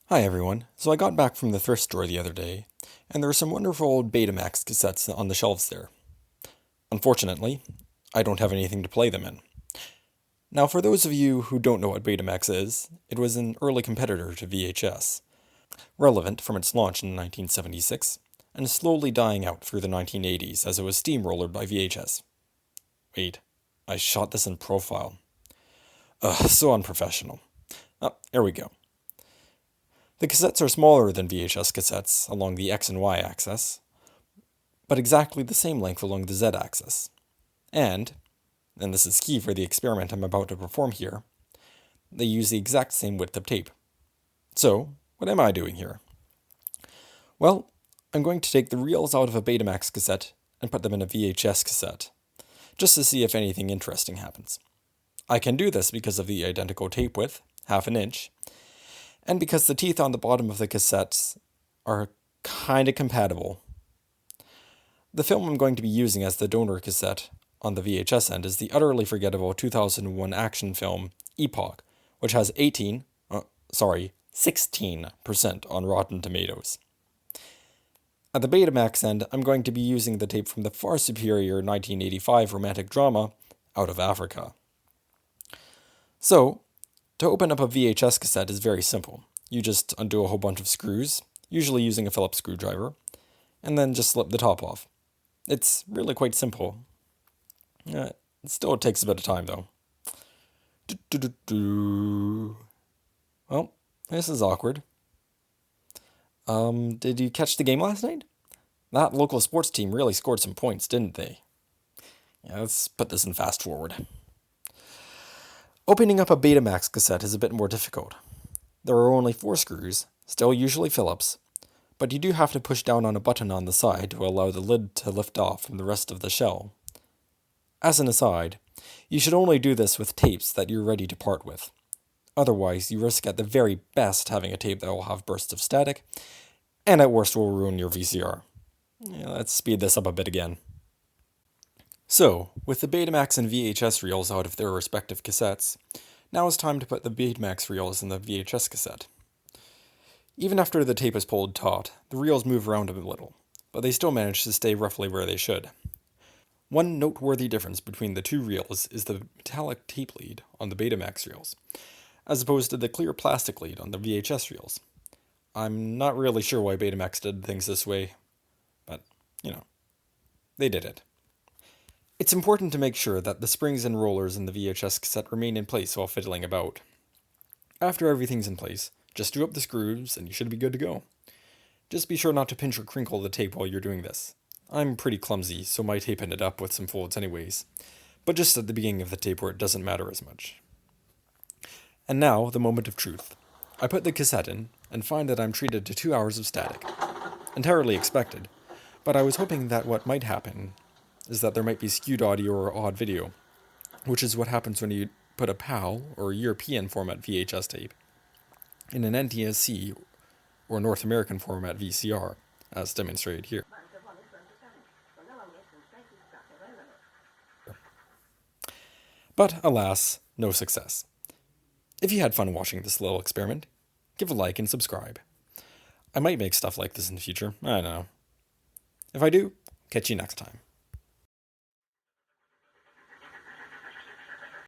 Hi everyone. So I got back from the thrift store the other day, and there were some wonderful old Betamax cassettes on the shelves there. Unfortunately, I don't have anything to play them in. Now, for those of you who don't know what Betamax is, it was an early competitor to VHS, relevant from its launch in 1976, and slowly dying out through the 1980s as it was steamrollered by VHS. Wait, I shot this in profile. Ugh, so unprofessional. Oh, there we go. The cassettes are smaller than VHS cassettes along the X and Y axis, but exactly the same length along the Z axis. And this is key for the experiment I'm about to perform here, they use the exact same width of tape. So, what am I doing here? Well, I'm going to take the reels out of a Betamax cassette and put them in a VHS cassette, just to see if anything interesting happens. I can do this because of the identical tape width, half an inch, and because the teeth on the bottom of the cassettes are kinda compatible. The film I'm going to be using as the donor cassette on the VHS end is the utterly forgettable 2001 action film Epoch, which has 16% on Rotten Tomatoes. At the Betamax end, I'm going to be using the tape from the far superior 1985 romantic drama Out of Africa. So, to open up a VHS cassette is very simple. You just undo a whole bunch of screws, usually using a Phillips screwdriver, and then just slip the top off. It's really quite simple. It still takes a bit of time, though. Well, this is awkward. Did you catch the game last night? That local sports team really scored some points, didn't they? Yeah, let's put this in fast forward. Opening up a Betamax cassette is a bit more difficult. There are only 4 screws, still usually Phillips, but you do have to push down on a button on the side to allow the lid to lift off from the rest of the shell. As an aside, you should only do this with tapes that you're ready to part with. Otherwise, you risk at the very best having a tape that will have bursts of static, and at worst will ruin your VCR. Let's speed this up a bit again. So, with the Betamax and VHS reels out of their respective cassettes, now it's time to put the Betamax reels in the VHS cassette. Even after the tape is pulled taut, the reels move around a little, but they still manage to stay roughly where they should. One noteworthy difference between the two reels is the metallic tape lead on the Betamax reels, as opposed to the clear plastic lead on the VHS reels. I'm not really sure why Betamax did things this way, but, they did it. It's important to make sure that the springs and rollers in the VHS cassette remain in place while fiddling about. After everything's in place, just do up the screws and you should be good to go. Just be sure not to pinch or crinkle the tape while you're doing this. I'm pretty clumsy, so my tape ended up with some folds anyways, but just at the beginning of the tape where it doesn't matter as much. And now, the moment of truth. I put the cassette in, and find that I'm treated to 2 hours of static. Entirely expected, but I was hoping that what might happen is that there might be skewed audio or odd video, which is what happens when you put a PAL, or European format VHS tape, in an NTSC, or North American format VCR, as demonstrated here. But, alas, no success. If you had fun watching this little experiment, give a like and subscribe. I might make stuff like this in the future, I don't know. If I do, catch you next time.